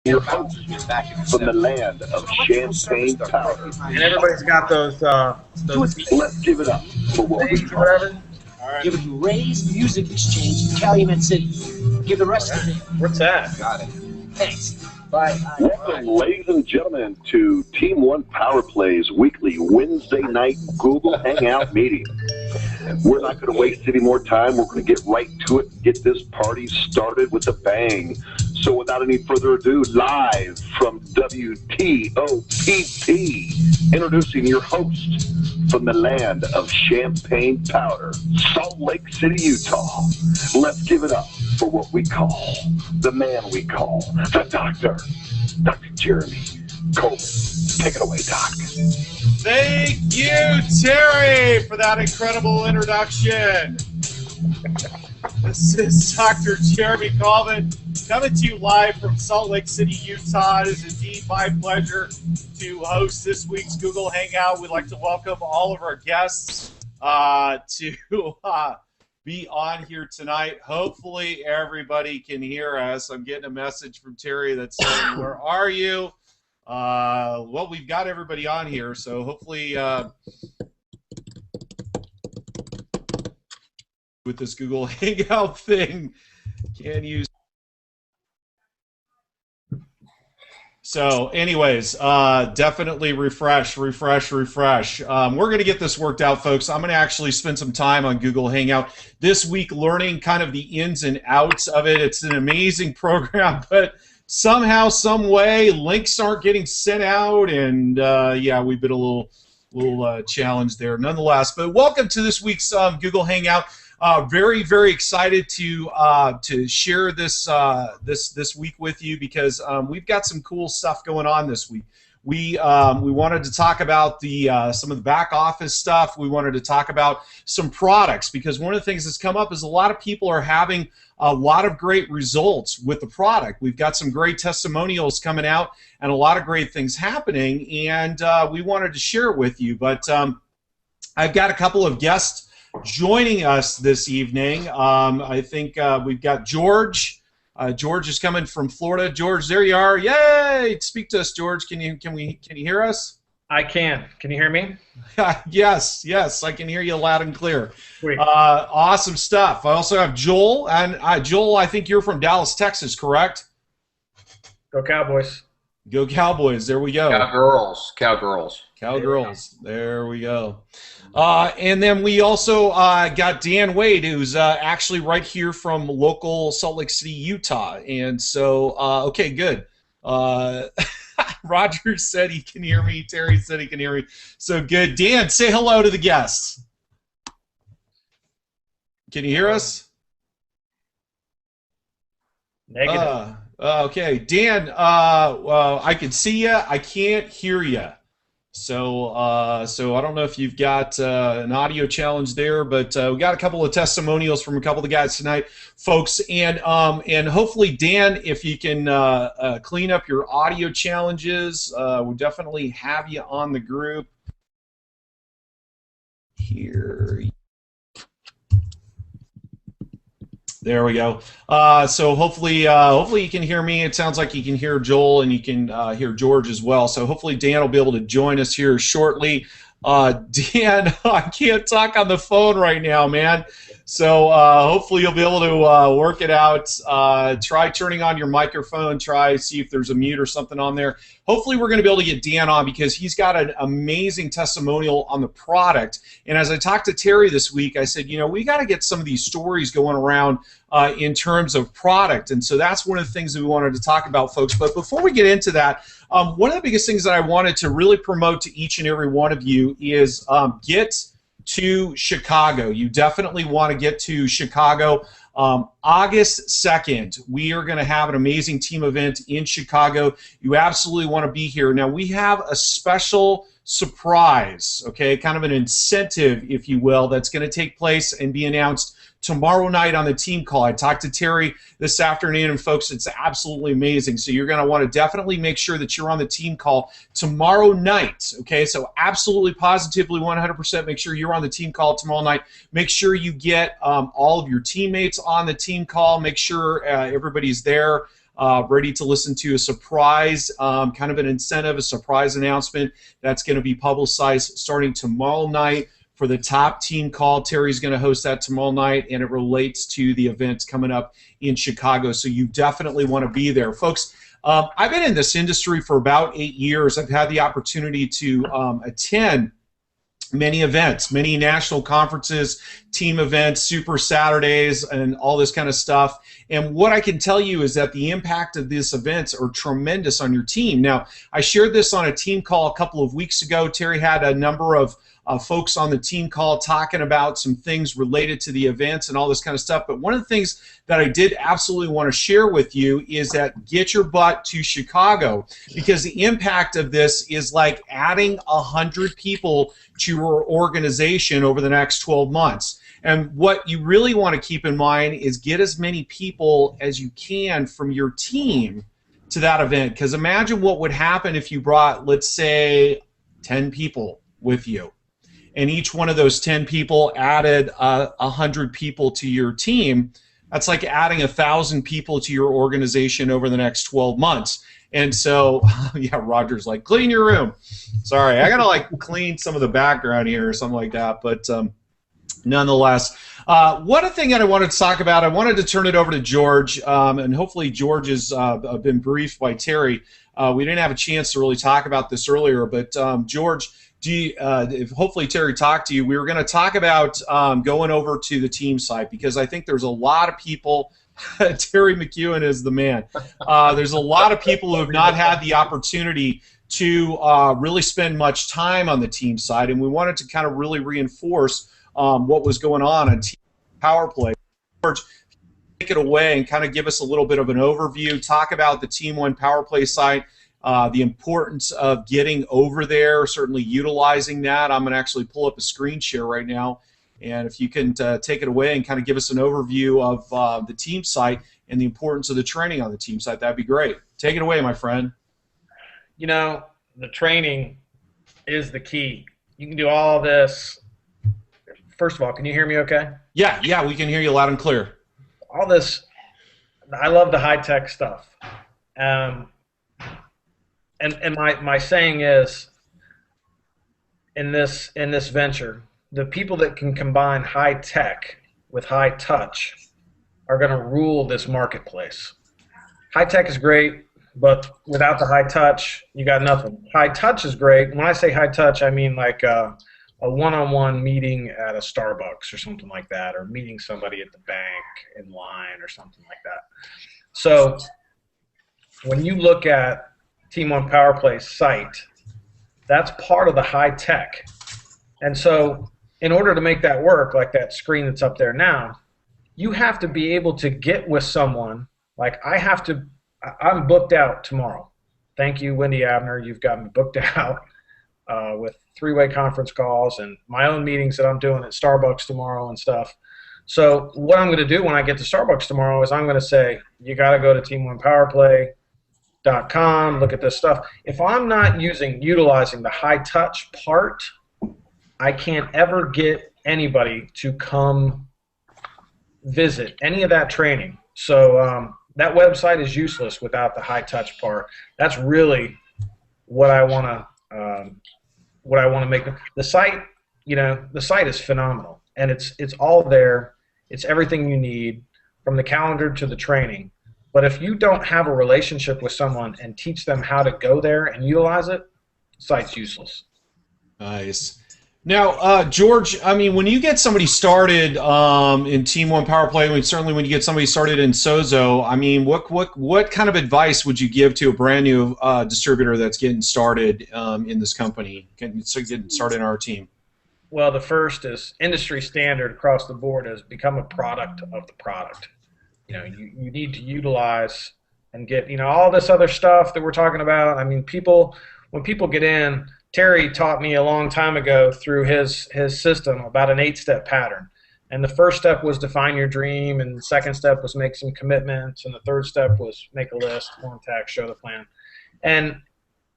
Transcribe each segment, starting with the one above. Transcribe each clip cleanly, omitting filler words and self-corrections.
your host from the land of champagne powder. And everybody's got those Let's give it up for what we call. whatever. All right. Give it to Ray's Music Exchange in Calumet City. Give the rest of it. What's that? Got it. Thanks. Bye. Welcome, ladies and gentlemen, to Team One Power Play's weekly Wednesday night Google Hangout meeting. We're not going to waste any more time. We're going to get right to it and get this party started with a bang. So without any further ado, live from WTOPP, introducing your host from the land of champagne powder, Salt Lake City, Utah. Let's give it up for what we call, the man we call, the doctor, Dr. Jeremy Coleman. Take it away, Doc. Thank you, Terry, for that incredible introduction. This is Dr. Jeremy Coleman coming to you live from Salt Lake City, Utah. It is indeed my pleasure to host this week's Google Hangout. We'd like to welcome all of our guests to be on here tonight. Hopefully everybody can hear us. I'm getting a message from Terry that's saying, where are you? Well, we've got everybody on here, so hopefully with this Google Hangout thing, can use. So anyways, definitely refresh. We're going to get this worked out, folks. I'm going to actually spend some time on Google Hangout this week learning kind of the ins and outs of it. It's an amazing program, but somehow, some way, links aren't getting sent out, and yeah, we've been a little challenged there nonetheless. But welcome to this week's Google Hangout. Very, very excited to share this this week with you because we've got some cool stuff going on this week. We wanted to talk about some of the back office stuff. We wanted to talk about some products because one of the things that's come up is a lot of people are having a lot of great results with the product. We've got some great testimonials coming out and a lot of great things happening, and we wanted to share it with you. But I've got a couple of guests joining us this evening. I think we've got George. George is coming from Florida. George, there you are. Yay! Speak to us, George. Can you hear us? I can. Can you hear me? Yes, I can hear you loud and clear. Sweet. Awesome stuff. I also have Joel, and Joel, I think you're from Dallas, Texas, correct? Go Cowboys. Go Cowboys. There we go. Cowgirls. There we go. And then we also got Dan Wade, who's actually right here from local Salt Lake City, Utah. And so, okay, good. Roger said he can hear me. Terry said he can hear me. So good. Dan, say hello to the guests. Can you hear us? Negative. Okay, Dan, I can see you. I can't hear you. So I don't know if you've got an audio challenge there, but we got a couple of testimonials from a couple of the guys tonight, folks, and hopefully, Dan, if you can clean up your audio challenges, we'll definitely have you on the group here. There we go. So hopefully you can hear me. It sounds like you can hear Joel and you can hear George as well. So hopefully Dan will be able to join us here shortly. Dan, I can't talk on the phone right now, man. So hopefully you'll be able to work it out. Try turning on your microphone. See if there's a mute or something on there. Hopefully we're going to be able to get Dan on because he's got an amazing testimonial on the product. And as I talked to Terry this week, I said, you know, we got to get some of these stories going around in terms of product. And so that's one of the things that we wanted to talk about, folks. But before we get into that, one of the biggest things that I wanted to really promote to each and every one of you is get to Chicago. You definitely want to get to Chicago. August 2nd, we are going to have an amazing team event in Chicago. You absolutely want to be here. Now, we have a special surprise, okay, kind of an incentive, if you will, that's going to take place and be announced tomorrow night on the team call. I talked to Terry this afternoon, and folks, it's absolutely amazing. So you're going to want to definitely make sure that you're on the team call tomorrow night, okay? So absolutely, positively, 100% make sure you're on the team call tomorrow night. Make sure you get all of your teammates on the team call. Make sure everybody's there. ready to listen to a surprise, kind of an incentive, a surprise announcement that's going to be publicized starting tomorrow night for the top team call. Terry's going to host that tomorrow night, and it relates to the events coming up in Chicago, so you definitely want to be there. Folks, I've been in this industry for about 8 years. I've had the opportunity to attend many events, many national conferences, team events, Super Saturdays, and all this kind of stuff. And what I can tell you is that the impact of these events are tremendous on your team. Now, I shared this on a team call a couple of weeks ago. Terry had a number of folks on the team call talking about some things related to the events and all this kind of stuff. But one of the things that I did absolutely want to share with you is that get your butt to Chicago, because the impact of this is like adding 100 people to your organization over the next 12 months. And what you really want to keep in mind is get as many people as you can from your team to that event. Because imagine what would happen if you brought, let's say, 10 people with you, and each one of those 10 people added 100 people to your team. That's like adding 1,000 people to your organization over the next 12 months. And so, yeah, Roger's like, clean your room. Sorry, I got to like clean some of the background here or something like that. But nonetheless, one thing that I wanted to talk about, I wanted to turn it over to George, and hopefully George has been briefed by Terry. We didn't have a chance to really talk about this earlier, but George, if hopefully Terry talked to you, we were going to talk about going over to the team site, because I think there's a lot of people. Terry McEwen is the man. There's a lot of people who have not had the opportunity to really spend much time on the team side, and we wanted to kind of really reinforce what was going on Team Power Play. George, take it away and kind of give us a little bit of an overview, talk about the Team One Power Play site, the importance of getting over there, certainly utilizing that. I'm going to actually pull up a screen share right now, and if you can take it away and kind of give us an overview of the team site and the importance of the training on the team site, that'd be great. Take it away, my friend. You know, the training is the key. You can do all this. First of all, can you hear me okay? Yeah, we can hear you loud and clear. All this, I love the high-tech stuff. And my saying is, in this venture, the people that can combine high tech with high touch are going to rule this marketplace. High tech is great, but without the high touch, you got nothing. High touch is great. When I say high touch, I mean like a one-on-one meeting at a Starbucks or something like that, or meeting somebody at the bank in line or something like that. So when you look at Team One Power Play site, that's part of the high tech. And so in order to make that work, like that screen that's up there now, you have to be able to get with someone. Like I'm booked out tomorrow. Thank you, Wendy Abner. You've got me booked out with three-way conference calls and my own meetings that I'm doing at Starbucks tomorrow and stuff. So what I'm going to do when I get to Starbucks tomorrow is I'm going to say, you got to go to teamonepowerplay.com, look at this stuff. If I'm not utilizing the high touch part, I can't ever get anybody to come visit any of that training. So that website is useless without the high touch part. That's really what I want to make the site. You know, the site is phenomenal, and it's all there. It's everything you need, from the calendar to the training. But if you don't have a relationship with someone and teach them how to go there and utilize it, the site's useless. Nice. Now, George, I mean, when you get somebody started in Team One Power Play, certainly when you get somebody started in SoZo, I mean, what kind of advice would you give to a brand new distributor that's getting started in this company, getting started in our team? Well, the first is industry standard across the board is become a product of the product. You know, you need to utilize and get, you know, all this other stuff that we're talking about. I mean, when people get in, Terry taught me a long time ago through his system about an 8-step pattern. And the first step was define your dream, and the second step was make some commitments, and the third step was make a list, contact, show the plan. And,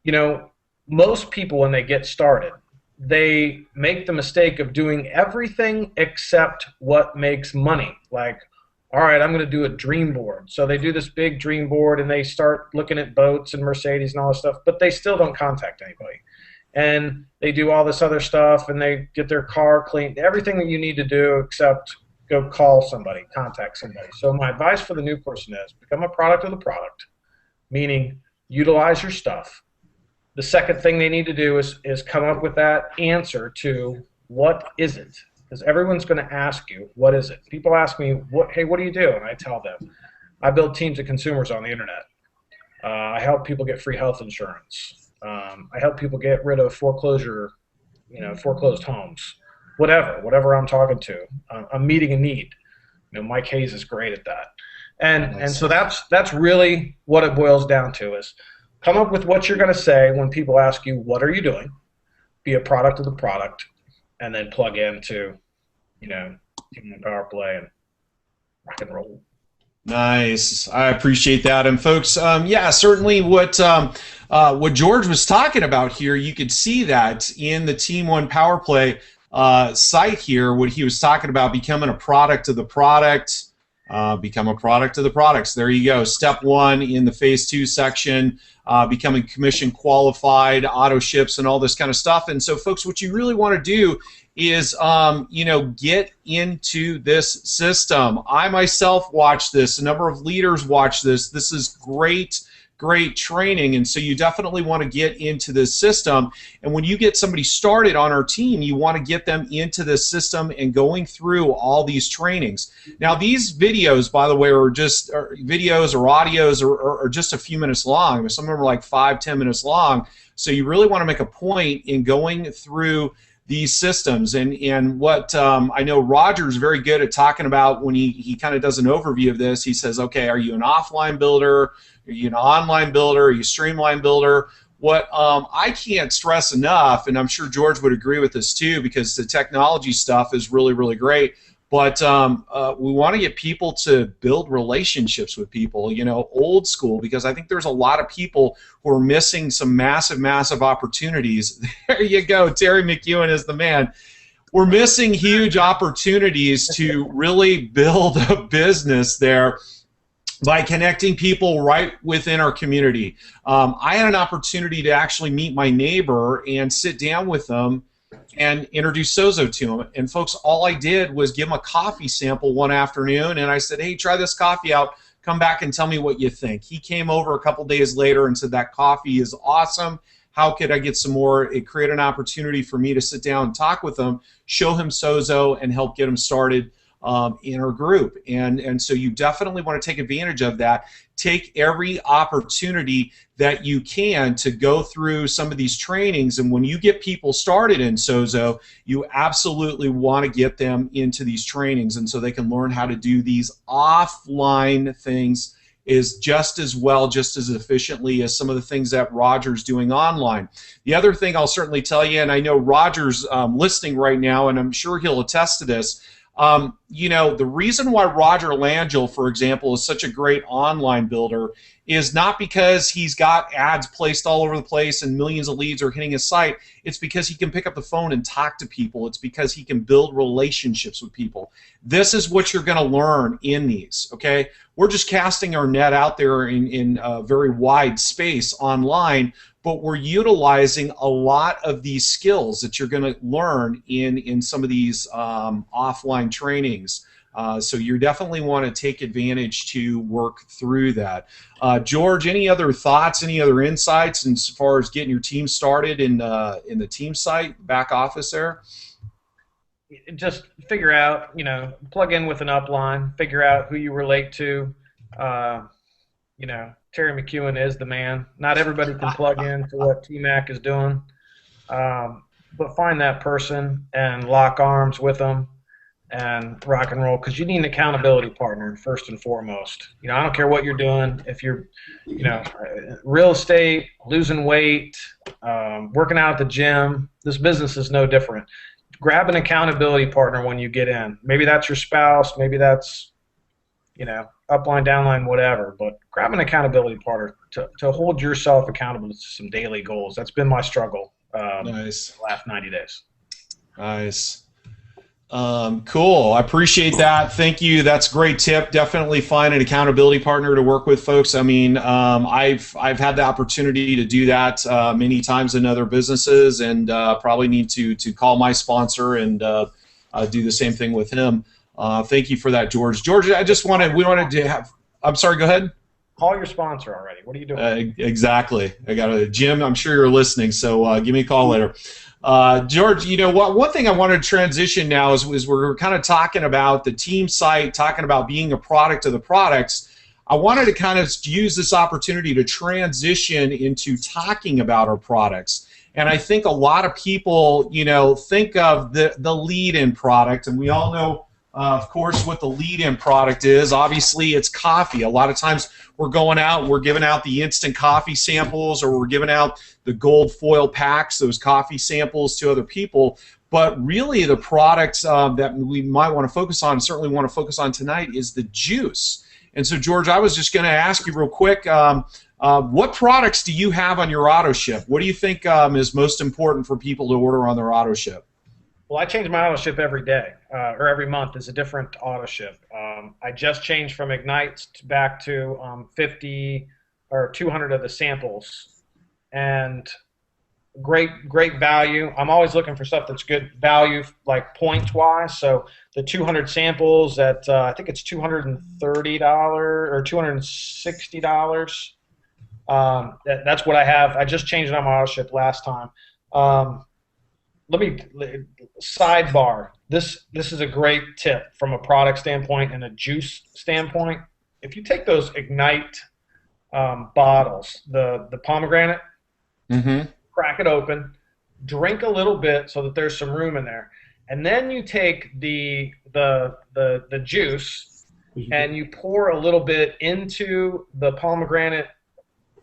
you know, most people when they get started, they make the mistake of doing everything except what makes money. Like, all right, I'm going to do a dream board. So they do this big dream board, and they start looking at boats and Mercedes and all this stuff, but they still don't contact anybody. And they do all this other stuff, and they get their car cleaned, everything that you need to do except go call somebody, contact somebody. So my advice for the new person is become a product of the product, meaning utilize your stuff. The second thing they need to do is come up with that answer to what is it? Because everyone's going to ask you, what is it? People ask me, hey, what do you do? And I tell them, I build teams of consumers on the internet. I help people get free health insurance. I help people get rid of foreclosed homes. Whatever I'm talking to. I'm meeting a need. Mike Hayes is great at that. And so that's really what it boils down to is come up with what you're going to say when people ask you, what are you doing? Be a product of the product, and then plug into, Team One Power Play and rock and roll. Nice. I appreciate that. And folks, yeah, certainly what George was talking about here, you could see that in the Team One Power Play site here, what he was talking about, becoming a product of the product, become a product of the products. There you go. Step 1 in the phase 2 section, becoming commission qualified, auto ships, and all this kind of stuff. And so, folks, what you really want to do is, get into this system. I myself watch this. A number of leaders watch this. This is great training, and so you definitely want to get into this system. And when you get somebody started on our team, you want to get them into this system and going through all these trainings. Now, these videos, by the way, are just videos or audios are just a few minutes long. Some of them are like 5-10 minutes long. So you really want to make a point in going through these systems. And what I know Roger's very good at talking about when he kind of does an overview of this. He says, okay, are you an offline builder? Are you an online builder? Are you a streamline builder? What I can't stress enough, and I'm sure George would agree with this too, because the technology stuff is really, really great, but we want to get people to build relationships with people, old school, because I think there's a lot of people who are missing some massive, massive opportunities. There you go. Terry McEwen is the man. We're missing huge opportunities to really build a business there by connecting people right within our community. I had an opportunity to actually meet my neighbor and sit down with them and introduce SoZo to him. And folks, all I did was give him a coffee sample one afternoon, and I said, hey, try this coffee out. Come back and tell me what you think. He came over a couple days later and said, that coffee is awesome. How could I get some more? It created an opportunity for me to sit down and talk with him, show him SoZo, and help get him started in our group. And so you definitely want to take advantage of that. Take every opportunity that you can to go through some of these trainings. And when you get people started in SoZo, you absolutely want to get them into these trainings, and so they can learn how to do these offline things is just as well, just as efficiently as some of the things that Roger's doing online. The other thing I'll certainly tell you, and I know Roger's listening right now, and I'm sure he'll attest to this, the reason why Roger Langell, for example, is such a great online builder is not because he's got ads placed all over the place and millions of leads are hitting his site. It's because he can pick up the phone and talk to people. It's because he can build relationships with people. This is what you're going to learn in these, okay? We're just casting our net out there in a very wide space online, but we're utilizing a lot of these skills that you're going to learn in some of these offline trainings. So you definitely want to take advantage to work through that. George, any other thoughts, any other insights as far as getting your team started in the team site, back office there? Just figure out, plug in with an upline, figure out who you relate to. Terry McEwen is the man. Not everybody can plug in to what T-Mac is doing, but find that person and lock arms with them and rock and roll, because you need an accountability partner first and foremost. I don't care what you're doing. If you're, real estate, losing weight, working out at the gym, this business is no different. Grab an accountability partner when you get in. Maybe that's your spouse. Maybe that's, upline, downline, whatever. But grab an accountability partner to hold yourself accountable to some daily goals. That's been my struggle Nice. the last 90 days. Nice. Cool. I appreciate that. Thank you. That's a great tip. Definitely find an accountability partner to work with, folks. I mean, I've had the opportunity to do that many times in other businesses, and probably need to call my sponsor and do the same thing with him. Thank you for that, George. George, we wanted to have. I'm sorry. Go ahead. Call your sponsor already. What are you doing? Exactly. I got a Jim. I'm sure you're listening, so give me a call later. George, you know what? One thing I wanted to transition now is we're kind of talking about the team site, talking about being a product of the products. I wanted to kind of use this opportunity to transition into talking about our products. And I think a lot of people, you know, think of the lead-in product, and we all know, of course, what the lead-in product is. Obviously, it's coffee. A lot of times we're going out, we're giving out the instant coffee samples, or we're giving out the gold foil packs, those coffee samples to other people. But really the products that we might want to focus on, certainly want to focus on tonight, is the juice. And so, George, I was just going to ask you real quick, what products do you have on your auto ship? What do you think is most important for people to order on their auto ship? Well, I change my auto ship every day, or every month is a different auto ship. I just changed from Ignites back to 50 or 200 of the samples, and great value. I'm always looking for stuff that's good value, like points-wise. So the 200 samples at I think it's $230 or $260. That's what I have. I just changed it on my auto ship last time. Let me sidebar. This is a great tip from a product standpoint and a juice standpoint. If you take those Ignite bottles, the pomegranate, crack it open, drink a little bit so that there's some room in there, and then you take the juice and you pour a little bit into the pomegranate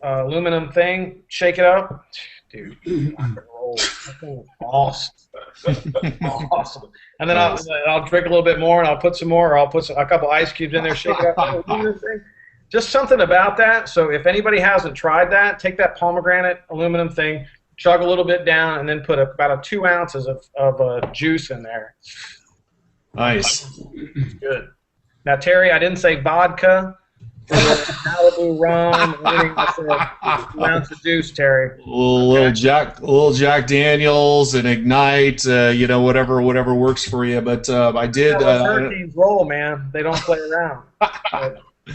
aluminum thing, shake it up, dude. Awesome. Awesome. And then I'll drink a little bit more, and I'll put some more, or I'll put a couple ice cubes in there, shake it up. Just something about that. So if anybody hasn't tried that, take that pomegranate aluminum thing, chug a little bit down, and then put about 2 ounces of juice in there. Nice. It's good. Now, Terry, I didn't say vodka. Malibu rum, everything. I said 2 ounces of juice, Terry. Little Jack Daniels and Ignite, you know, whatever works for you. But I did. Hurricanes roll, man. They don't play around.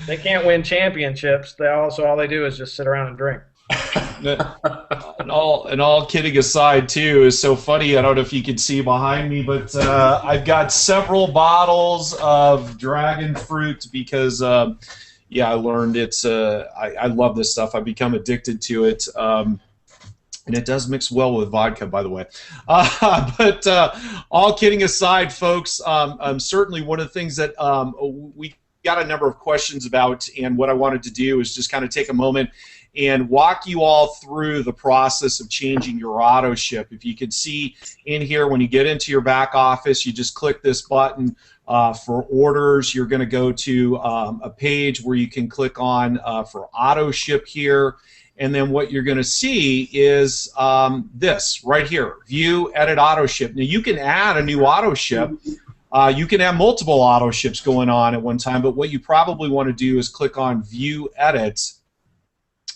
They can't win championships. All they do is just sit around and drink. and all kidding aside, too, is so funny. I don't know if you can see behind me, but I've got several bottles of dragon fruit because. Yeah, I learned it's. I love this stuff. I've become addicted to it, and it does mix well with vodka, by the way. But all kidding aside, folks, certainly one of the things that we got a number of questions about, and what I wanted to do is just kind of take a moment and walk you all through the process of changing your auto ship. If you could see in here, when you get into your back office, you just click this button. For orders, you're going to go to a page where you can click on for auto ship here, and then what you're going to see is this right here, view, edit, auto ship. Now you can add a new auto ship. You can have multiple auto ships going on at one time, but what you probably want to do is click on view, edit,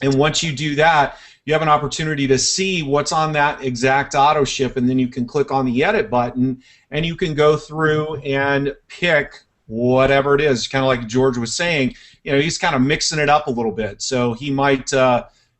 and once you do that, you have an opportunity to see what's on that exact auto ship, and then you can click on the edit button, and you can go through and pick whatever it is. Kind of like George was saying, you know, he's kind of mixing it up a little bit. So he might,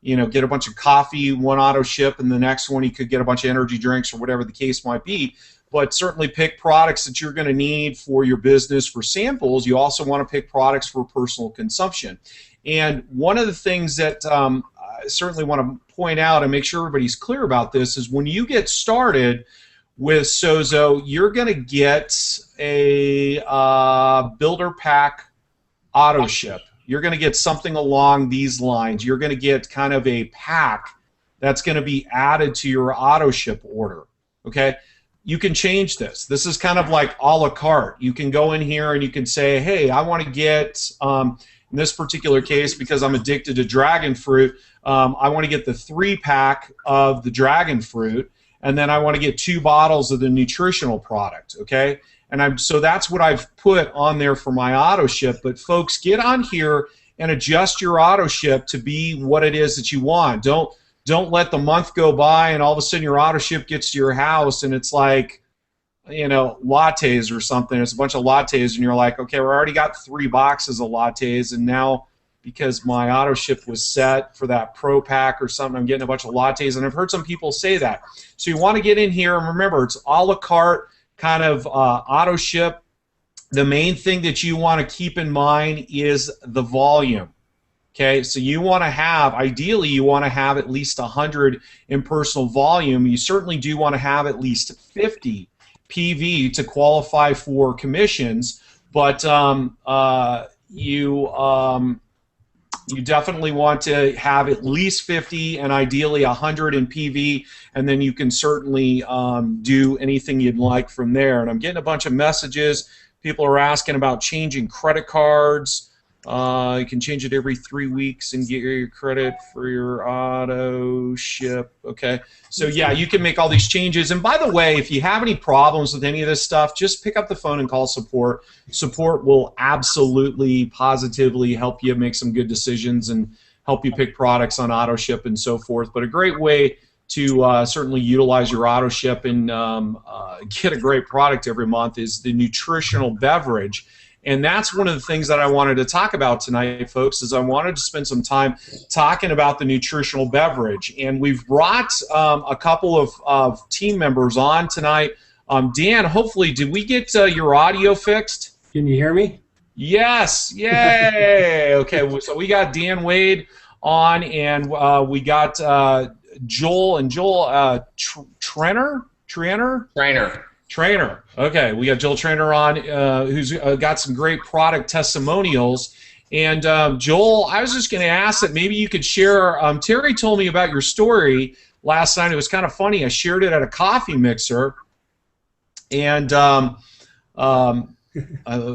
you know, get a bunch of coffee, one auto ship, and the next one he could get a bunch of energy drinks or whatever the case might be. But certainly pick products that you're going to need for your business for samples. You also want to pick products for personal consumption. And one of the things that I certainly want to point out and make sure everybody's clear about this is when you get started with SoZo, you're going to get a builder pack auto ship. You're going to get something along these lines. You're going to get kind of a pack that's going to be added to your auto ship order. Okay? You can change this. This is kind of like a la carte. You can go in here and you can say, hey, I want to get, in this particular case, because I'm addicted to dragon fruit, I want to get the 3-pack of the dragon fruit, and then I want to get 2 bottles of the nutritional product, okay? And so that's what I've put on there for my auto ship. But folks, get on here and adjust your auto ship to be what it is that you want. Don't let the month go by and all of a sudden your auto ship gets to your house and it's like, you know, lattes or something. It's a bunch of lattes and you're like, okay, we already got 3 boxes of lattes, and now because my auto ship was set for that pro pack or something, I'm getting a bunch of lattes. And I've heard some people say that. So you want to get in here and remember, it's a la carte kind of auto ship. The main thing that you want to keep in mind is the volume. Okay, so you want to have, ideally you want to have at least 100 in personal volume. You certainly do want to have at least 50 PV to qualify for commissions, but you definitely want to have at least 50 and ideally 100 in PV, and then you can certainly do anything you'd like from there. And I'm getting a bunch of messages. People are asking about changing credit cards. You can change it every 3 weeks and get your credit for your auto ship. Okay, so yeah, you can make all these changes. And by the way, if you have any problems with any of this stuff, just pick up the phone and call support. Support will absolutely, positively help you make some good decisions and help you pick products on auto ship and so forth. But a great way to certainly utilize your auto ship and get a great product every month is the nutritional beverage. And that's one of the things that I wanted to talk about tonight, folks, is I wanted to spend some time talking about the nutritional beverage. And we've brought a couple of team members on tonight. Dan, hopefully, did we get your audio fixed? Can you hear me? Yes. Yay. Okay, so we got Dan Wade on, and we got Joel and Joel Treanor? Treanor. Okay, we got Joel Treanor on, who's got some great product testimonials. And Joel, I was just going to ask that maybe you could share. Terry told me about your story last night. It was kind of funny. I shared it at a coffee mixer, and there was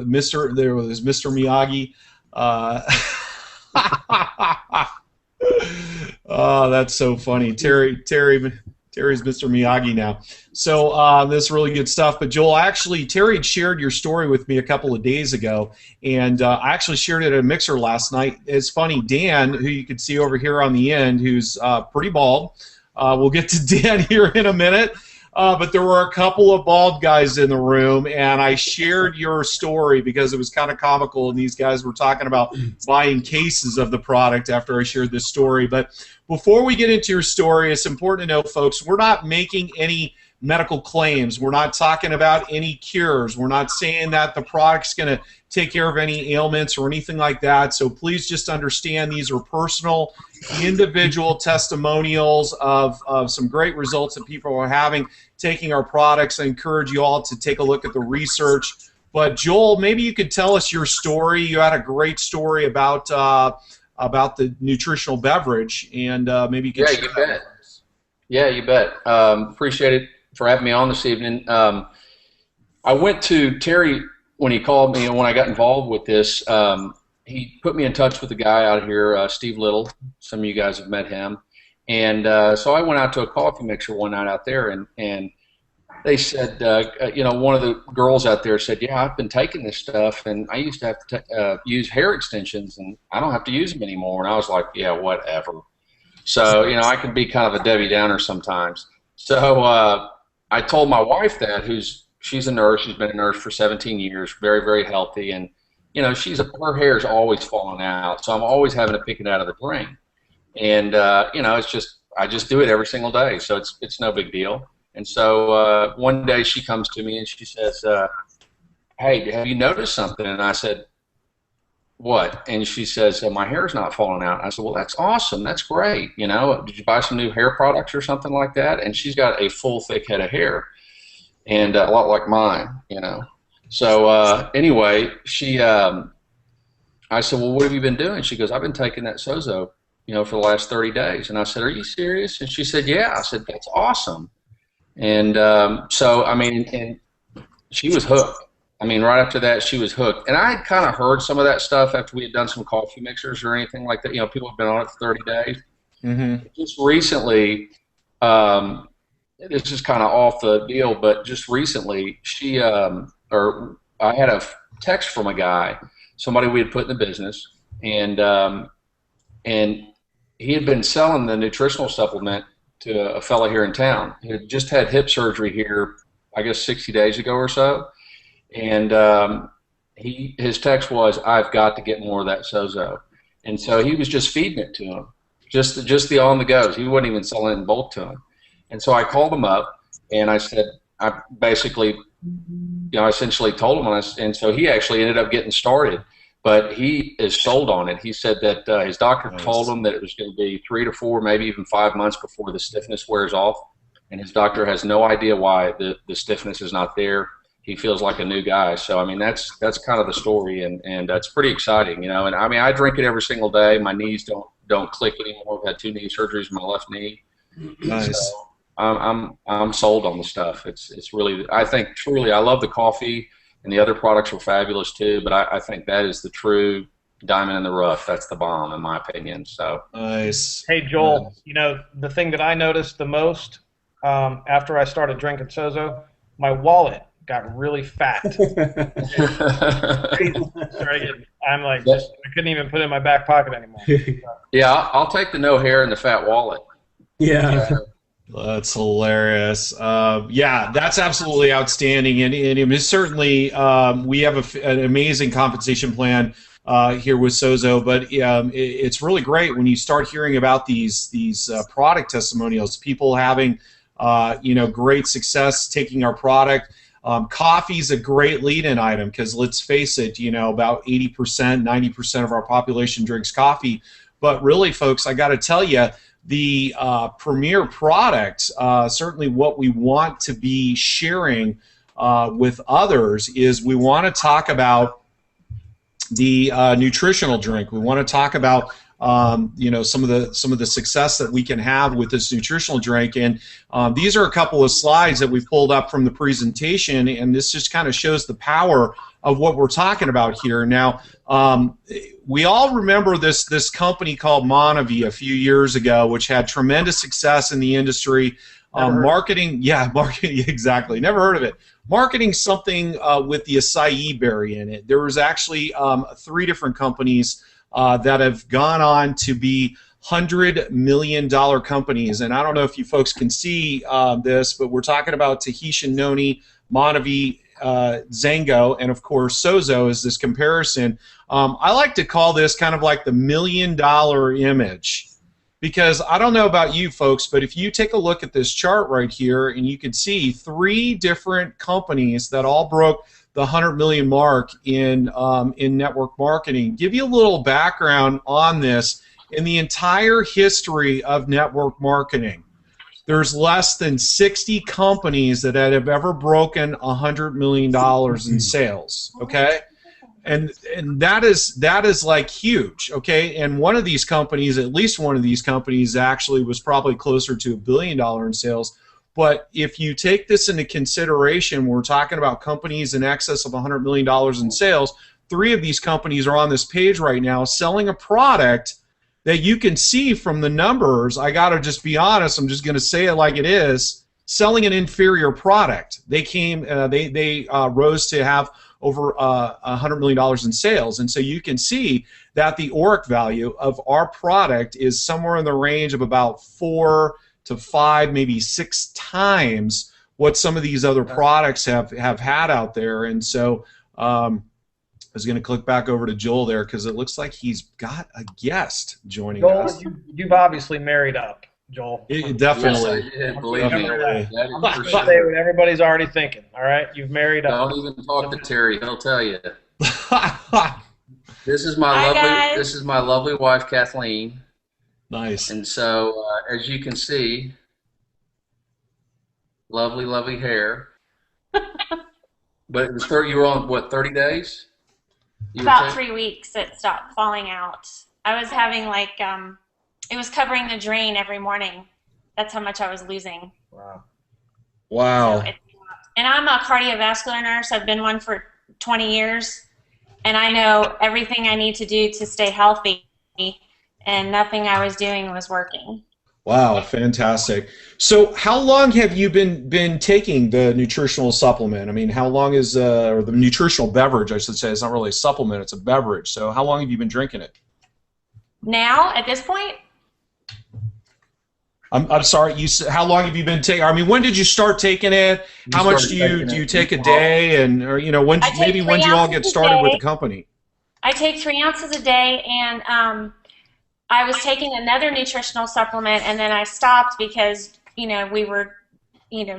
Mr. Miyagi. Oh, that's so funny. Terry's Mr. Miyagi now. So this is really good stuff. But Joel, actually, Terry had shared your story with me a couple of days ago, and I actually shared it at a mixer last night. It's funny, Dan, who you can see over here on the end, who's pretty bald. We'll get to Dan here in a minute. But there were a couple of bald guys in the room, and I shared your story because it was kind of comical, and these guys were talking about buying cases of the product after I shared this story. But before we get into your story, it's important to know, folks, we're not making any medical claims. We're not talking about any cures. We're not saying that the product's going to take care of any ailments or anything like that. So please just understand these are personal, individual testimonials of some great results that people are having taking our products. I encourage you all to take a look at the research. But Joel, maybe you could tell us your story. You had a great story about the nutritional beverage, and maybe you could share you bet. Yeah, you bet. Appreciate it for having me on this evening. I went to Terry when he called me and when I got involved with this. He put me in touch with a guy out here, Steve Little. Some of you guys have met him. And so I went out to a coffee mixer one night out there, and they said, one of the girls out there said, yeah, I've been taking this stuff, and I used to have to use hair extensions, and I don't have to use them anymore. And I was like, yeah, whatever. So, I can be kind of a Debbie Downer sometimes. So I told my wife that, she's a nurse. She's been a nurse for 17 years, very, very healthy. And, her hair's always falling out. So I'm always having to pick it out of the drain. And, it's just, I just do it every single day. So it's no big deal. And so one day she comes to me and she says, hey, have you noticed something? And I said, what? And she says, my hair's not falling out. I said, well, that's awesome. That's great. Did you buy some new hair products or something like that? And she's got a full, thick head of hair, and a lot like mine, So anyway, I said, well, what have you been doing? She goes, I've been taking that SoZo, for the last 30 days. And I said, are you serious? And she said, yeah. I said, that's awesome. And so, and she was hooked. Right after that, she was hooked. And I had kind of heard some of that stuff after we had done some coffee mixers or anything like that. People have been on it for 30 days. Mm-hmm. Just recently, this is kind of off the deal, but just recently, she or I had a text from a guy, somebody we had put in the business, and he had been selling the nutritional supplement to a fella here in town. He had just had hip surgery here, I guess 60 days ago or so, and his text was, "I've got to get more of that SoZo," and so he was just feeding it to him, just the on the goes. He wasn't even selling it in bulk to him, and so I called him up and I said, I basically, I essentially told him, and so he actually ended up getting started. But he is sold on it. He said that his doctor told him that it was going to be 3 to 4, maybe even 5 months before the stiffness wears off. And his doctor has no idea why the stiffness is not there. He feels like a new guy. So, I mean, that's kind of the story, and that's pretty exciting, And, I mean, I drink it every single day. My knees don't click anymore. I've had 2 knee surgeries in my left knee. Nice. So I'm sold on the stuff. It's really, I think, truly, I love the coffee. And the other products were fabulous too, but I think that is the true diamond in the rough. That's the bomb, in my opinion. So nice. Hey, Joel, the thing that I noticed the most after I started drinking SoZo, my wallet got really fat. I'm like, I couldn't even put it in my back pocket anymore. Yeah, I'll take the no hair and the fat wallet. Yeah. That's hilarious. Yeah, that's absolutely outstanding, and it is certainly we have an amazing compensation plan here with SoZo, but it's really great when you start hearing about these product testimonials, people having great success taking our product. Coffee's a great lead-in item because let's face it, about 80%, 90% of our population drinks coffee, but really, folks, I got to tell you, the premier product, certainly what we want to be sharing with others is we want to talk about the nutritional drink. We want to talk about some of the success that we can have with this nutritional drink, and these are a couple of slides that we pulled up from the presentation, and this just kind of shows the power of what we're talking about here. Now, we all remember this company called Monavie a few years ago, which had tremendous success in the industry. Marketing, exactly. Never heard of it. Marketing something with the acai berry in it. There was actually 3 different companies that have gone on to be $100 million companies. And I don't know if you folks can see this, but we're talking about Tahitian Noni, Monavie, Zango, and of course SoZo is this comparison. I like to call this kind of like the $1 million image, because I don't know about you folks, but if you take a look at this chart right here, and you can see 3 different companies that all broke the 100 million mark in network marketing. Give you a little background on this. In the entire history of network marketing, there's less than 60 companies that have ever broken $100 million in sales. Okay, and that is like huge. Okay, and one of these companies, at least one of these companies, actually was probably closer to $1 billion in sales. But if you take this into consideration, we're talking about companies in excess of $100 million in sales. 3 of these companies are on this page right now selling a product that you can see from the numbers. I got to just be honest. I'm just going to say it like it is. Selling an inferior product. They rose to have over $100 million in sales. And so you can see that the ORIC value of our product is somewhere in the range of about 4 to 5, maybe 6 times what some of these other products have had out there. And so I was going to click back over to Joel there because it looks like he's got a guest joining us. Joel, you've obviously married up, Joel. Definitely. Yes, believe me. That is for Say sure. what everybody's already thinking. All right, you've married up. Don't even talk to Terry. He'll tell you. Nice. This is my lovely wife, Kathleen. And so, as you can see, lovely, lovely hair. But it was you were on, what, 30 days? About 3 weeks it stopped falling out. I was having it was covering the drain every morning. That's how much I was losing. Wow. So and I'm a cardiovascular nurse. I've been one for 20 years. And I know everything I need to do to stay healthy. And nothing I was doing was working. Wow, fantastic. So how long have you been taking the nutritional supplement? I mean, how long is or the nutritional beverage, I should say. It's not really a supplement, it's a beverage. So how long have you been drinking it? Now, at this point? I'm sorry, how long have you been taking? I mean, when did you start taking it? How much do you take a day? And, or, you know, when do you all get started with the company? I take 3 ounces a day, and I was taking another nutritional supplement, and then I stopped because, you know,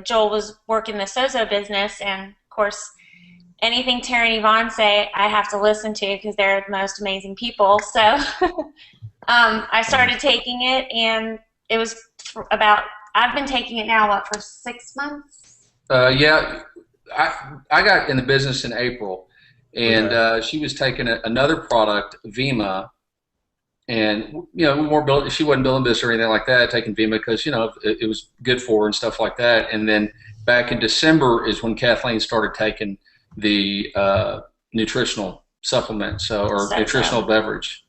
Joel was working the SoZo business, and of course, anything Terry and Yvonne say, I have to listen to because they're the most amazing people. So I started taking it, and it was I've been taking it now, what, for 6 months? Yeah, I got in the business in April, and she was taking another product, Vima, and you know, she wasn't building this or anything like that, taking Vima because, you know, it was good for her and stuff like that. And then back in December is when Kathleen started taking the nutritional supplement, or nutritional beverage.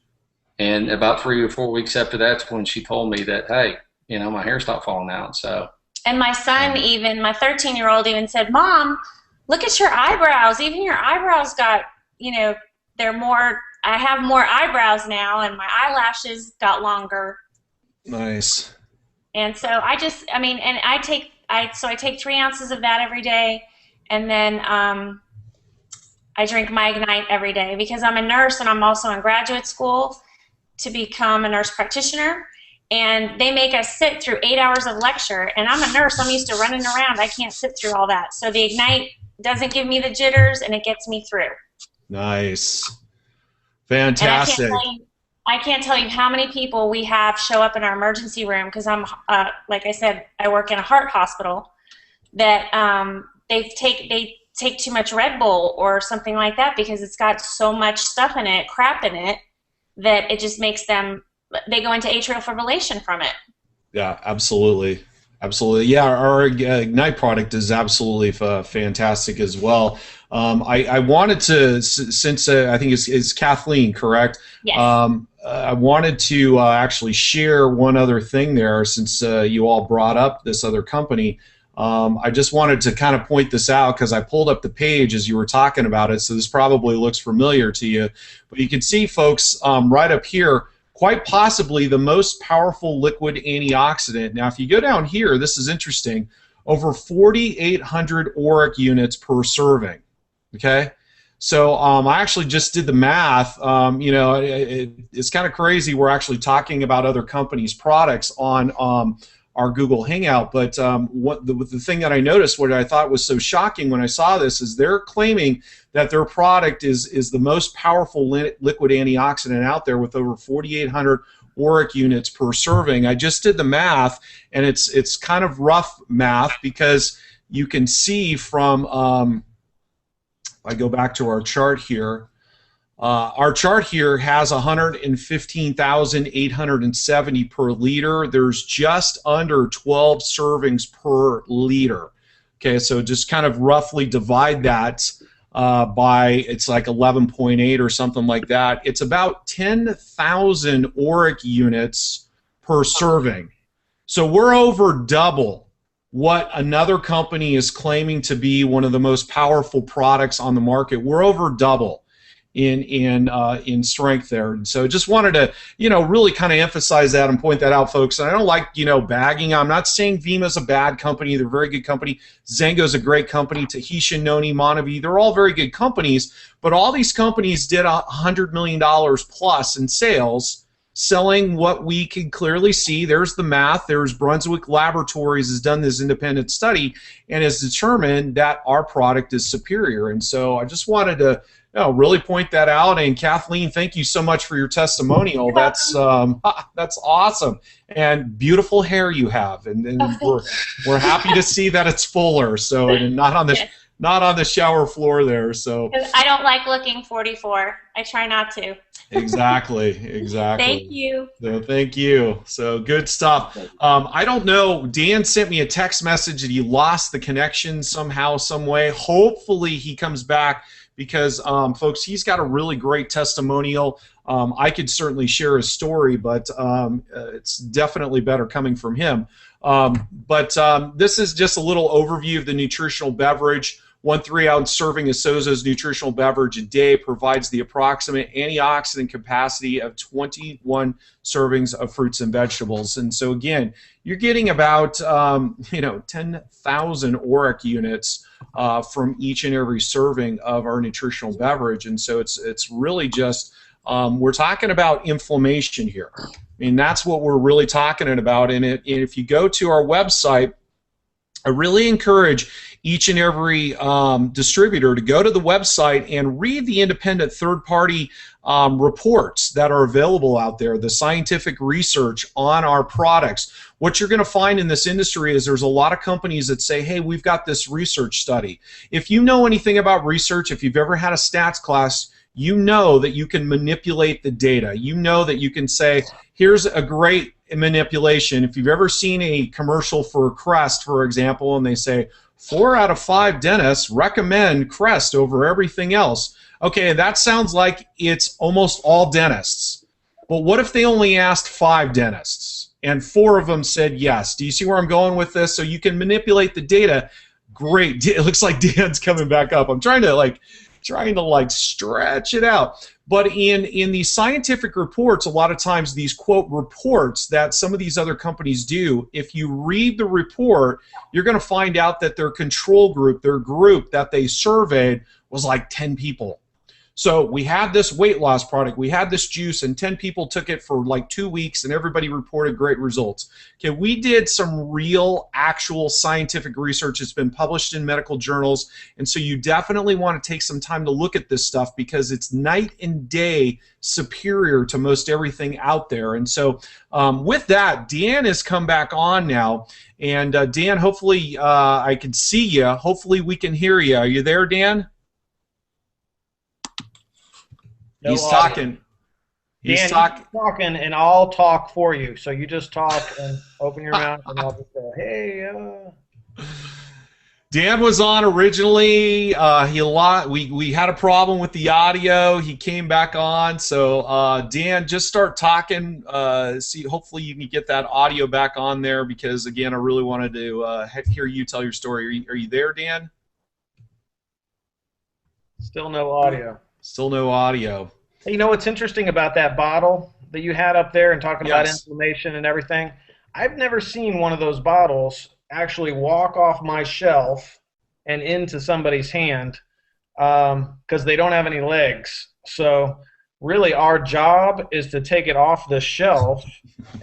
And about 3 or 4 weeks after that's when she told me that, hey, you know, my hair stopped falling out. So. And my son, even my 13-year-old, even said, "Mom, look at your eyebrows. Even your eyebrows got, you know, they're more. I have more eyebrows now, and my eyelashes got longer." Nice. And so I take 3 ounces of that every day, and then I drink my Ignite every day because I'm a nurse and I'm also in graduate school to become a nurse practitioner. And they make us sit through 8 hours of lecture, and I'm a nurse. I'm used to running around. I can't sit through all that. So the Ignite doesn't give me the jitters, and it gets me through. Nice. Fantastic. I can't tell you how many people we have show up in our emergency room because I'm, like I said, I work in a heart hospital, that they take too much Red Bull or something like that because it's got so much stuff in it, crap in it, that it just makes them, they go into atrial fibrillation from it. Yeah, absolutely. Absolutely. Yeah, our Ignite product is absolutely fantastic as well. I wanted to, since I think it's Kathleen, correct? Yes. I wanted to actually share one other thing there since you all brought up this other company. I just wanted to kind of point this out because I pulled up the page as you were talking about it, so this probably looks familiar to you. But you can see, folks, right up here, quite possibly the most powerful liquid antioxidant. Now, if you go down here, this is interesting, over 4,800 auric units per serving. Okay, so I actually just did the math. You know, it's kind of crazy. We're actually talking about other companies' products on our Google Hangout, but the thing that I noticed, what I thought was so shocking when I saw this, is they're claiming that their product is the most powerful liquid antioxidant out there with over 4,800 auric units per serving. I just did the math, and it's kind of rough math because you can see from I go back to our chart here. Our chart here has 115,870 per liter. There's just under 12 servings per liter. Okay, so just kind of roughly divide that by, it's like 11.8 or something like that. It's about 10,000 auric units per serving. So we're over double what another company is claiming to be one of the most powerful products on the market. We're over double in strength there. And so just wanted to, you know, really kind of emphasize that and point that out, folks. And I don't like, you know, bagging. I'm not saying Vima's a bad company. They're a very good company. Zengo's a great company. Tahitian, Noni, Monavi, they're all very good companies. But all these companies did $100 million plus in sales, selling what we can clearly see. There's the math. There's Brunswick Laboratories has done this independent study and has determined that our product is superior. And so I just wanted to, you know, really point that out. And Kathleen, thank you so much for your testimonial. That's awesome, and beautiful hair you have, and we're happy to see that it's fuller. So, and not on the not on the shower floor there. So I don't like looking 44. I try not to. Exactly. Thank you. So thank you. So good stuff. I don't know. Dan sent me a text message that he lost the connection somehow, some way. Hopefully he comes back because, folks, he's got a really great testimonial I could certainly share his story, but it's definitely better coming from him. This is just a little overview of the nutritional beverage. 1 3-ounce serving of SoZo's nutritional beverage a day provides the approximate antioxidant capacity of 21 servings of fruits and vegetables. And so again, you're getting about 10,000 ORAC units from each and every serving of our nutritional beverage. And so it's really just we're talking about inflammation here. I mean, that's what we're really talking about. And if you go to our website, I really encourage each and every distributor to go to the website and read the independent third-party reports that are available out there, the scientific research on our products. What you're going to find in this industry is there's a lot of companies that say, hey, we've got this research study. If you know anything about research, if you've ever had a stats class, you know that you can manipulate the data. You know that you can say, here's a great manipulation. If you've ever seen a commercial for Crest, for example, and they say 4 out of 5 dentists recommend Crest over everything else. Okay, that sounds like it's almost all dentists. But what if they only asked 5 dentists and 4 of them said yes? Do you see where I'm going with this? So you can manipulate the data. Great. It looks like Dan's coming back up. I'm trying to stretch it out. But in these scientific reports, a lot of times these quote reports that some of these other companies do, if you read the report, you're going to find out that their control group, their group that they surveyed was like 10 people. So we had this weight loss product, we had this juice, and 10 people took it for like 2 weeks, and everybody reported great results. Okay, we did some real, actual scientific research. It's been published in medical journals, and so you definitely want to take some time to look at this stuff because it's night and day superior to most everything out there. And so with that, Dan has come back on now, and Dan, hopefully I can see you. Hopefully we can hear you. Are you there, Dan? No He's audio. talking. Dan, talking, and I'll talk for you. So you just talk and open your mouth, and I'll just go, hey. Dan was on originally. We had a problem with the audio. He came back on. So Dan, just start talking. See, hopefully you can get that audio back on there because again, I really wanted to hear you tell your story. Are you there, Dan? Still no audio. Still no audio. Hey, you know what's interesting about that bottle that you had up there and talking about inflammation and everything? I've never seen one of those bottles actually walk off my shelf and into somebody's hand because they don't have any legs. So really our job is to take it off the shelf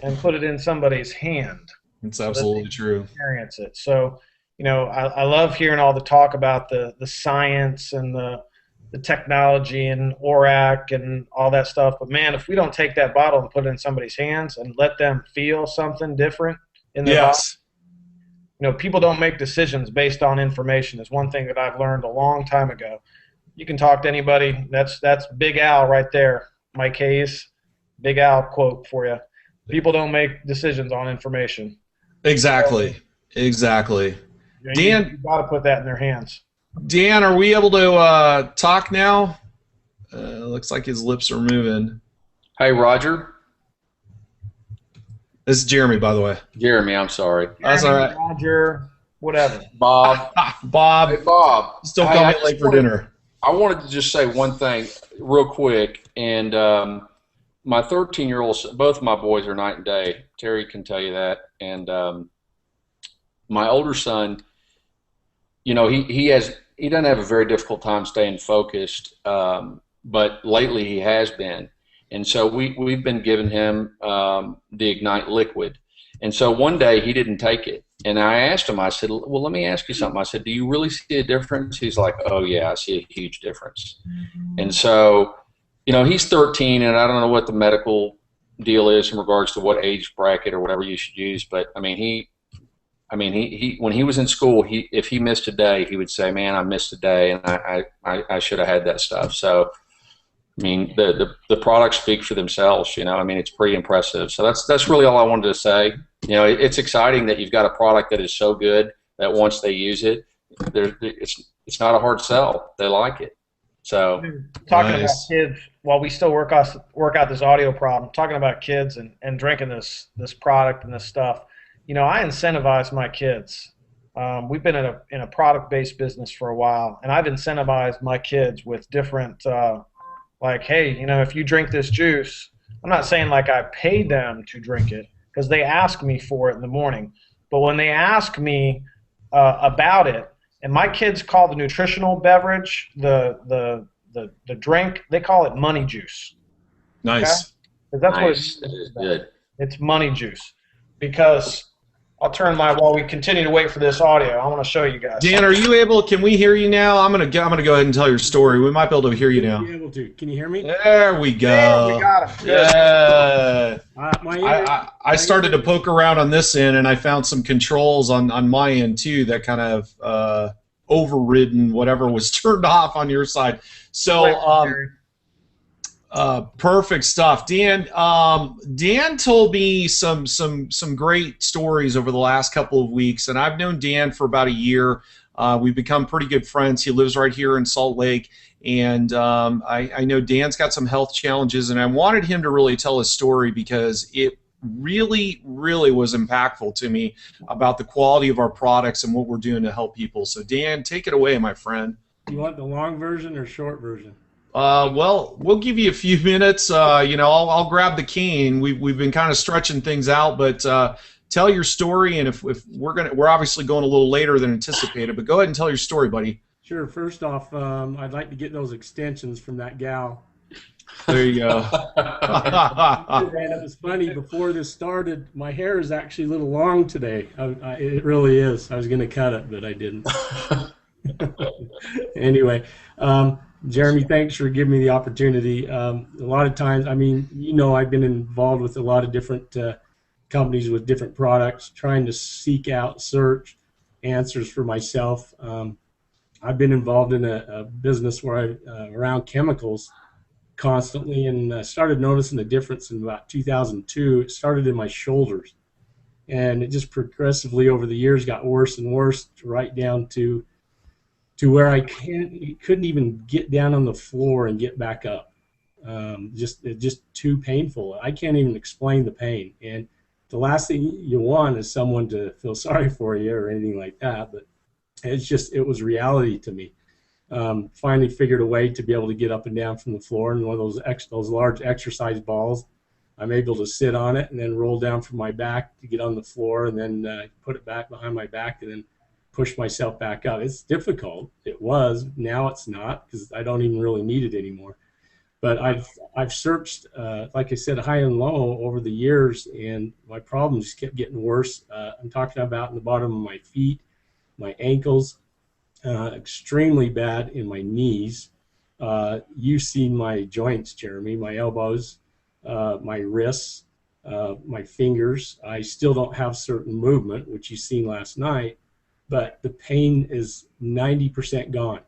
and put it in somebody's hand. It's absolutely true. Experience it. So, you know, I love hearing all the talk about the science and the technology and ORAC and all that stuff. But, man, if we don't take that bottle and put it in somebody's hands and let them feel something different in their body, you know, people don't make decisions based on information is one thing that I've learned a long time ago. You can talk to anybody. That's Big Al right there, Mike Hayes. Big Al quote for you. People don't make decisions on information. Exactly. Exactly. Dan, you've got to put that in their hands. Dan, are we able to talk now? Looks like his lips are moving. Hey, Roger. This is Jeremy, by the way. Jeremy, I'm sorry. That's all right. Roger, whatever. Bob. Bob. Hey, Bob. Still coming late for dinner. I wanted to just say one thing real quick. And my 13-year-old, both of my boys are night and day. Terry can tell you that. And my older son, you know, he doesn't have a very difficult time staying focused, but lately he has been. And so we've been giving him the Ignite liquid. And so one day he didn't take it. And I asked him, I said, well, let me ask you something. I said, do you really see a difference? He's like, oh, yeah, I see a huge difference. Mm-hmm. And so, you know, he's 13, and I don't know what the medical deal is in regards to what age bracket or whatever you should use. But, I mean, he when he was in school, if he missed a day, he would say, man, I missed a day, and I should have had that stuff. So, I mean, the products speak for themselves, you know. I mean, it's pretty impressive. So that's really all I wanted to say. You know, it's exciting that you've got a product that is so good that once they use it, it's not a hard sell. They like it. So talking about kids while we still work out this audio problem, talking about kids and drinking this product and this stuff, you know, I incentivize my kids. We've been in a product-based business for a while, and I've incentivized my kids with different, like, hey, you know, if you drink this juice, I'm not saying like I pay them to drink it because they ask me for it in the morning, but when they ask me about it, and my kids call the nutritional beverage, the drink, they call it money juice. Nice. Okay? That's Nice. what That is good. it's money juice. Because I'll turn while we continue to wait for this audio, I want to show you guys. Dan, are you able? Can we hear you now? I'm gonna go ahead and tell your story. We might be able to hear you now. Be able to. Can you hear me? There we go. Yeah, we got him. Yeah. I started to poke around on this end, and I found some controls on my end too that kind of overridden whatever was turned off on your side. So perfect stuff. Dan told me some great stories over the last couple of weeks, and I've known Dan for about a year. We've become pretty good friends. He lives right here in Salt Lake, and I know Dan's got some health challenges, and I wanted him to really tell his story because it really, really was impactful to me about the quality of our products and what we're doing to help people. So Dan, take it away, my friend. You want the long version or short version? Well, we'll give you a few minutes. You know, I'll grab the cane. We've been kind of stretching things out, but tell your story. And if we're obviously going a little later than anticipated, but go ahead and tell your story, buddy. Sure. First off, I'd like to get those extensions from that gal. There you go. And it was funny. Before this started, my hair is actually a little long today. It really is. I was going to cut it, but I didn't. Anyway. Jeremy, thanks for giving me the opportunity. A lot of times, I mean, you know, I've been involved with a lot of different companies with different products, trying to seek out, search answers for myself. I've been involved in a business where around chemicals constantly, and started noticing the difference in about 2002. It started in my shoulders, and it just progressively over the years got worse and worse, right down to where I couldn't even get down on the floor and get back up. Just too painful. I can't even explain the pain. And the last thing you want is someone to feel sorry for you or anything like that. But it was reality to me. Finally figured a way to be able to get up and down from the floor, and one of those large exercise balls, I'm able to sit on it and then roll down from my back to get on the floor, and then put it back behind my back, and then push myself back up. It's difficult. It was. Now it's not, because I don't even really need it anymore. But I've searched, like I said, high and low over the years, and my problems kept getting worse. I'm talking about in the bottom of my feet, my ankles, extremely bad in my knees. You've seen my joints, Jeremy, my elbows, my wrists, my fingers. I still don't have certain movement, which you've seen last night. But the pain is 90% gone.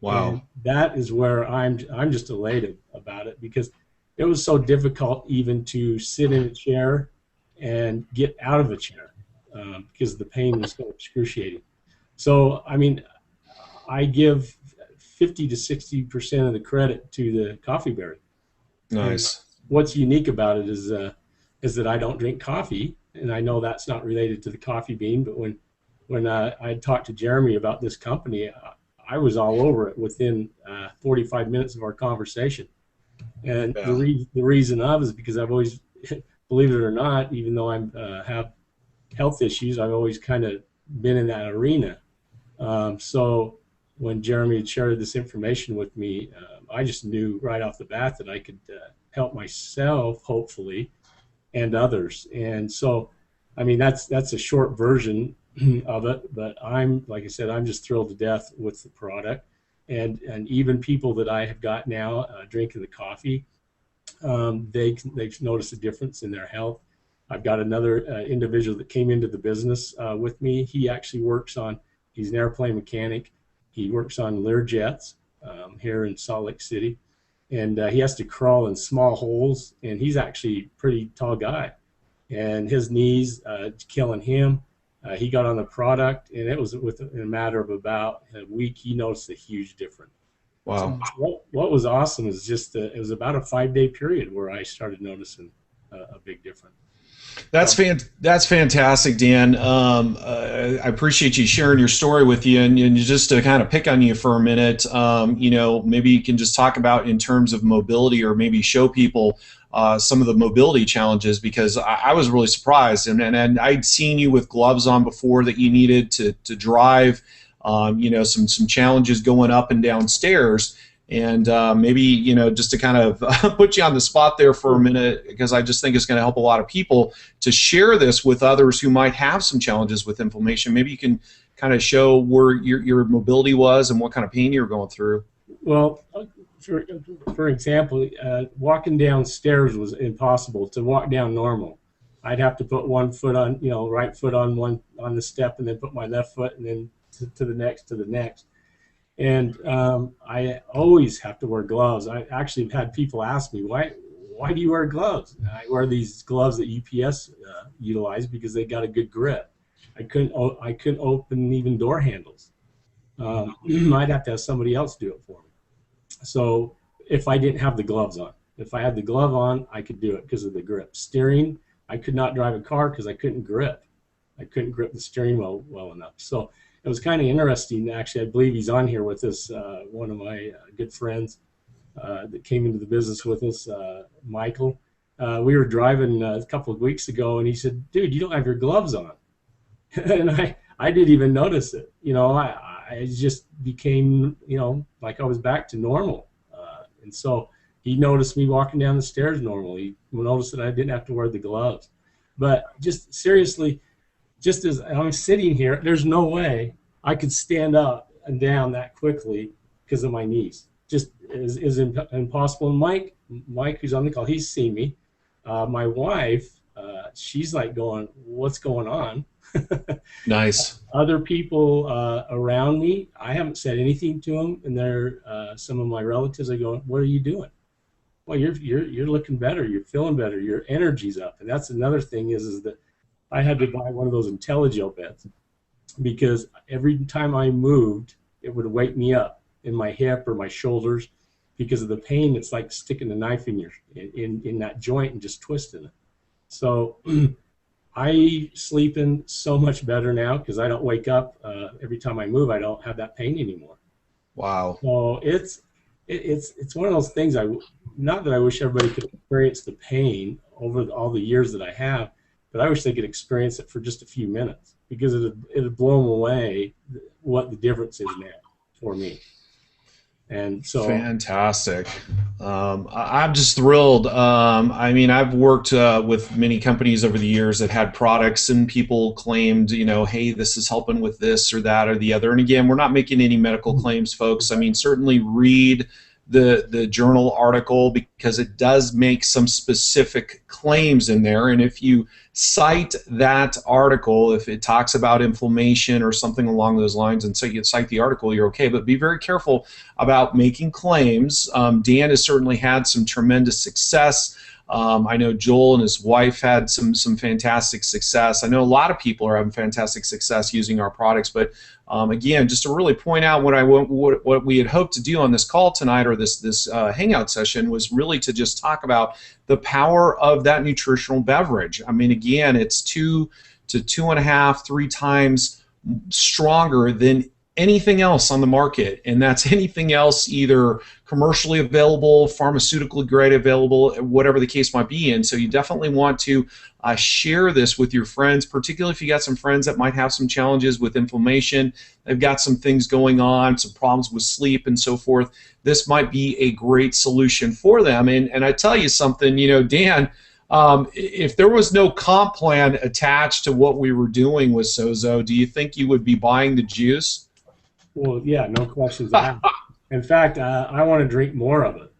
Wow. And that is where I'm just elated about it, because it was so difficult even to sit in a chair and get out of a chair because the pain was so excruciating. So, I mean, I give 50 to 60% of the credit to the coffee berry. Nice. And what's unique about it is that I don't drink coffee, and I know that's not related to the coffee bean, but when I talked to Jeremy about this company, I was all over it within 45 minutes of our conversation. And the reason is because I've always, believe it or not, even though I have health issues, I've always kind of been in that arena. So when Jeremy had shared this information with me, I just knew right off the bat that I could help myself, hopefully, and others. And so, I mean, that's a short version of it, but like I said, I'm just thrilled to death with the product, and even people that I have got now drinking the coffee, they've noticed a difference in their health. I've got another individual that came into the business with me. He actually he's an airplane mechanic. He works on Learjets here in Salt Lake City, and he has to crawl in small holes, and he's actually a pretty tall guy, and his knees killing him. He got on the product, and it was within a matter of about a week, he noticed a huge difference. Wow. So what was awesome is just it was about a 5-day period where I started noticing a big difference. That's fantastic, Dan. I appreciate you sharing your story with you, and just to kind of pick on you for a minute, maybe you can just talk about in terms of mobility, or maybe show people some of the mobility challenges, because I was really surprised, and I'd seen you with gloves on before that you needed to drive, some challenges going up and down stairs. And maybe, just to kind of put you on the spot there for a minute, because I just think it's going to help a lot of people to share this with others who might have some challenges with inflammation. Maybe you can kind of show where your mobility was and what kind of pain you were going through. Well, for example, walking downstairs was impossible. To walk down normal, I'd have to put one foot on, right foot on the step, and then put my left foot, and then to the next. And I always have to wear gloves. I actually have had people ask me, why do you wear gloves? And I wear these gloves that UPS utilize because they got a good grip. I couldn't open even door handles. I'd have to have somebody else do it for me. So if I didn't have the gloves on, if I had the glove on, I could do it because of the grip. Steering, I could not drive a car because I couldn't grip. I couldn't grip the steering wheel well enough. So it was kind of interesting. Actually, I believe he's on here with us, one of my good friends that came into the business with us, Michael. We were driving a couple of weeks ago, and he said, "Dude, you don't have your gloves on." And I didn't even notice it. I just became, like I was back to normal. And so he noticed me walking down the stairs normal. He noticed that I didn't have to wear the gloves. But just seriously, just as I'm sitting here, there's no way I could stand up and down that quickly because of my knees. Just is impossible. And Mike, who's on the call, he's seen me. My wife, she's like going, "What's going on?" Nice. Other people around me, I haven't said anything to them, and they're some of my relatives are going, "What are you doing?" Well, you're looking better. You're feeling better. Your energy's up. And that's another thing is that I had to buy one of those IntelliGel beds because every time I moved, it would wake me up in my hip or my shoulders because of the pain. It's like sticking a knife in that joint and just twisting it. So I sleep in so much better now because I don't wake up every time I move. I don't have that pain anymore. Wow. So it's one of those things. Not that I wish everybody could experience the pain over all the years that I have, but I wish they could experience it for just a few minutes because it'd blow them away what the difference is now for me. And so fantastic. I'm just thrilled. I've worked with many companies over the years that had products, and people claimed, hey, this is helping with this or that or the other. And again, we're not making any medical claims, folks. Certainly read the journal article because it does make some specific claims in there. And if you cite that article, if it talks about inflammation or something along those lines, and so you cite the article, you're okay. But be very careful about making claims. Dan has certainly had some tremendous success. I know Joel and his wife had some fantastic success. I know a lot of people are having fantastic success using our products. But again, just to really point out what we had hoped to do on this call tonight, or this hangout session, was really to just talk about the power of that nutritional beverage. Again, it's 2 to 2.5, 3 times stronger than anything else on the market, and that's anything else either commercially available, pharmaceutical grade available, whatever the case might be. And so you definitely want to share this with your friends, particularly if you got some friends that might have some challenges with inflammation, they've got some things going on, some problems with sleep and so forth. This might be a great solution for them. And I tell you something, Dan, if there was no comp plan attached to what we were doing with SoZo, do you think you would be buying the juice? Well, yeah, no questions asked. In fact, I want to drink more of it.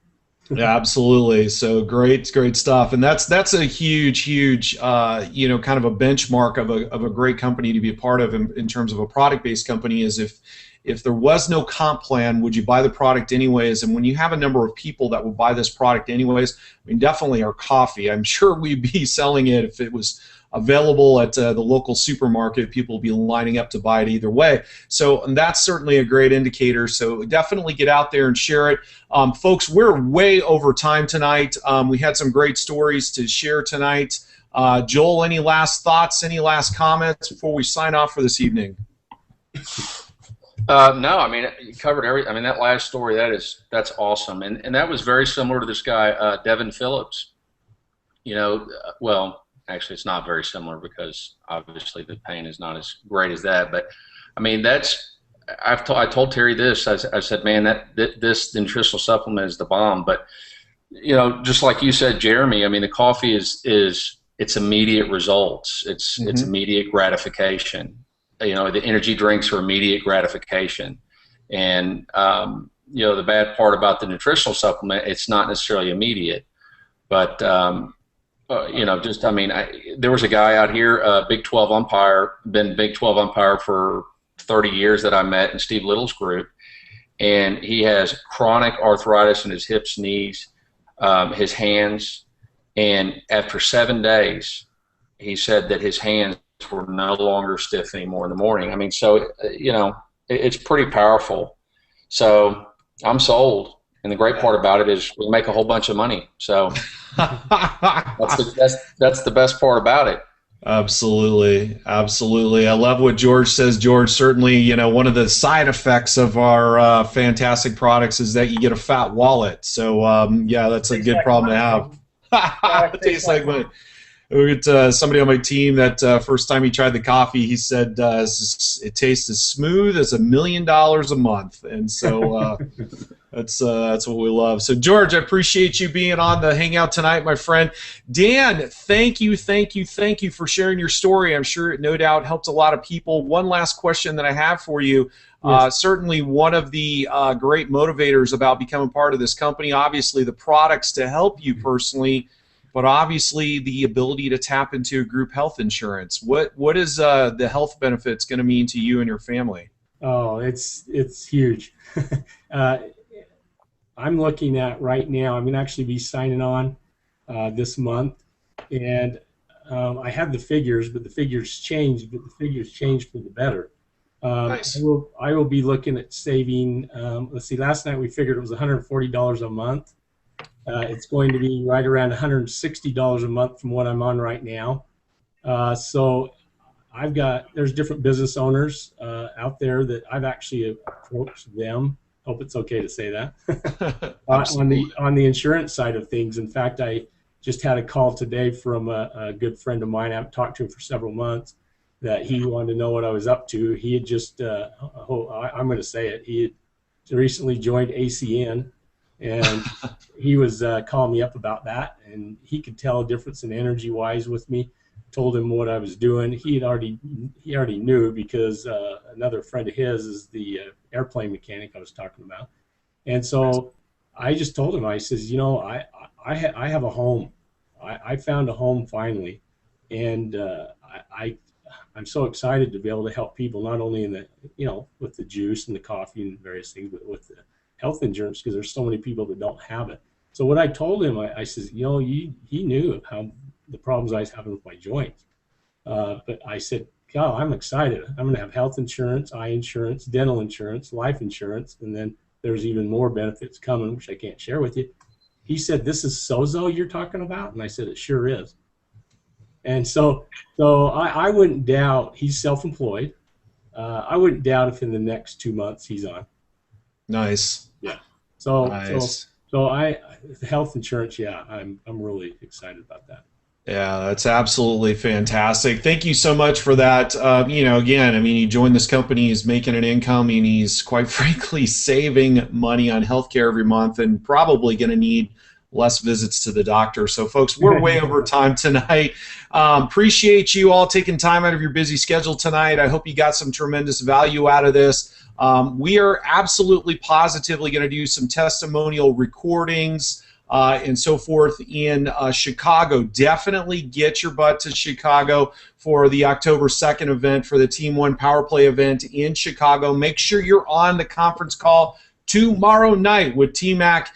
Yeah, absolutely. So great stuff, and that's a huge, kind of a benchmark of a great company to be a part of in terms of a product-based company. Is if there was no comp plan, would you buy the product anyways? And when you have a number of people that would buy this product anyways, definitely our coffee. I'm sure we'd be selling it if it was available at the local supermarket. People will be lining up to buy it either way. So and that's certainly a great indicator. So definitely get out there and share it. Folks, we're way over time tonight. We had some great stories to share tonight. Joel, any last thoughts, any last comments before we sign off for this evening? No, I mean, you covered everything. I mean, that last story, that's awesome. And that was very similar to this guy, Devin Phillips. You know, well, actually, it's not very similar because obviously the pain is not as great as that. But, I mean, I told Terry this. I said, man, this nutritional supplement is the bomb. But, you know, just like you said, Jeremy, I mean, the coffee is it's immediate results. It's immediate gratification. You know, the energy drinks are immediate gratification. And, you know, the bad part about the nutritional supplement, it's not necessarily immediate. But, you know, just, I mean, there was a guy out here, Big 12 umpire, been Big 12 umpire for 30 years that I met in Steve Little's group. And he has chronic arthritis in his hips, knees, his hands. And after 7 days, he said that his hands were no longer stiff anymore in the morning. I mean, so, you know, it's pretty powerful. So I'm sold. And the great part about it is we make a whole bunch of money. So that's the best part about it. Absolutely. Absolutely. I love what George says. George, certainly, you know, one of the side effects of our fantastic products is that you get a fat wallet. So, yeah, that's a good problem to have. Tastes like money. We got somebody on my team that first time he tried the coffee, he said it tastes as smooth as $1 million a month, and so that's what we love. So George, I appreciate you being on the Hangout tonight, my friend. Dan, thank you for sharing your story. I'm sure it no doubt helped a lot of people. One last question that I have for you. Yes. Certainly one of the great motivators about becoming part of this company, obviously the products to help you personally, but obviously the ability to tap into group health insurance. What is the health benefits going to mean to you and your family? Oh, it's huge. I'm looking at right now, I'm going to actually be signing on this month, and I had the figures, but the figures changed, for the better. Nice. I will be looking at saving, let's see, last night we figured it was $140 a month. It's going to be right around $160 a month from what I'm on right now. So there's different business owners out there that I've actually approached them. Hope it's okay to say that. on the insurance side of things. In fact, I just had a call today from a good friend of mine. I haven't talked to him for several months, that he wanted to know what I was up to. He had just, I'm going to say it, he had recently joined ACN, and he was calling me up about that, and he could tell a difference in energy-wise with me. Told him what I was doing. He already knew, because another friend of his is the airplane mechanic I was talking about. And so I just told him, I says, you know, I have a home. I found a home finally, and I'm so excited to be able to help people, not only in the, you know, with the juice and the coffee and various things, but with the health insurance, because there's so many people that don't have it. So what I told him, I says, you know, he knew how the problems I was having with my joints. But I said, God, I'm excited. I'm going to have health insurance, eye insurance, dental insurance, life insurance, and then there's even more benefits coming, which I can't share with you. He said, this is SoZo you're talking about? And I said, it sure is. And so I wouldn't doubt, he's self-employed. I wouldn't doubt if in the next 2 months he's on. Nice. Yeah. So nice. So health insurance, yeah, I'm really excited about that. Yeah, that's absolutely fantastic. Thank you so much for that. You know, again, I mean, he joined this company, he's making an income, and he's quite frankly saving money on healthcare every month, and probably going to need less visits to the doctor. So, folks, we're way over time tonight. Appreciate you all taking time out of your busy schedule tonight. I hope you got some tremendous value out of this. We are absolutely positively going to do some testimonial recordings and so forth in Chicago. Definitely get your butt to Chicago for the October 2nd event, for the Team 1 Power Play event in Chicago. Make sure you're on the conference call tomorrow night with T-Mac.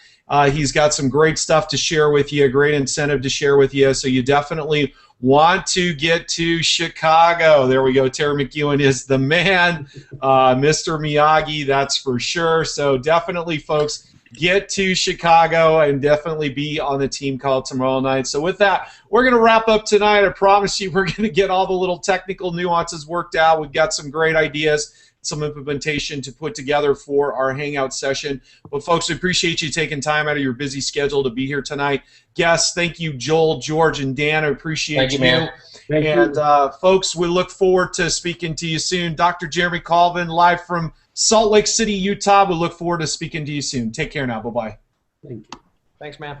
He's got some great stuff to share with you, a great incentive to share with you, so you definitely want to get to Chicago. There we go. Terry McEwen is the man. Mr. Miyagi, that's for sure. So definitely, folks, get to Chicago and definitely be on the team call tomorrow night. So with that, we're going to wrap up tonight. I promise you we're going to get all the little technical nuances worked out. We've got some great ideas, some implementation to put together for our Hangout session. But, folks, we appreciate you taking time out of your busy schedule to be here tonight. Guests, thank you, Joel, George, and Dan. I appreciate you. Man. Thank And, you. folks, we look forward to speaking to you soon. Dr. Jeremy Colvin, live from Salt Lake City, Utah. We look forward to speaking to you soon. Take care now. Bye-bye. Thank you. Thanks, man.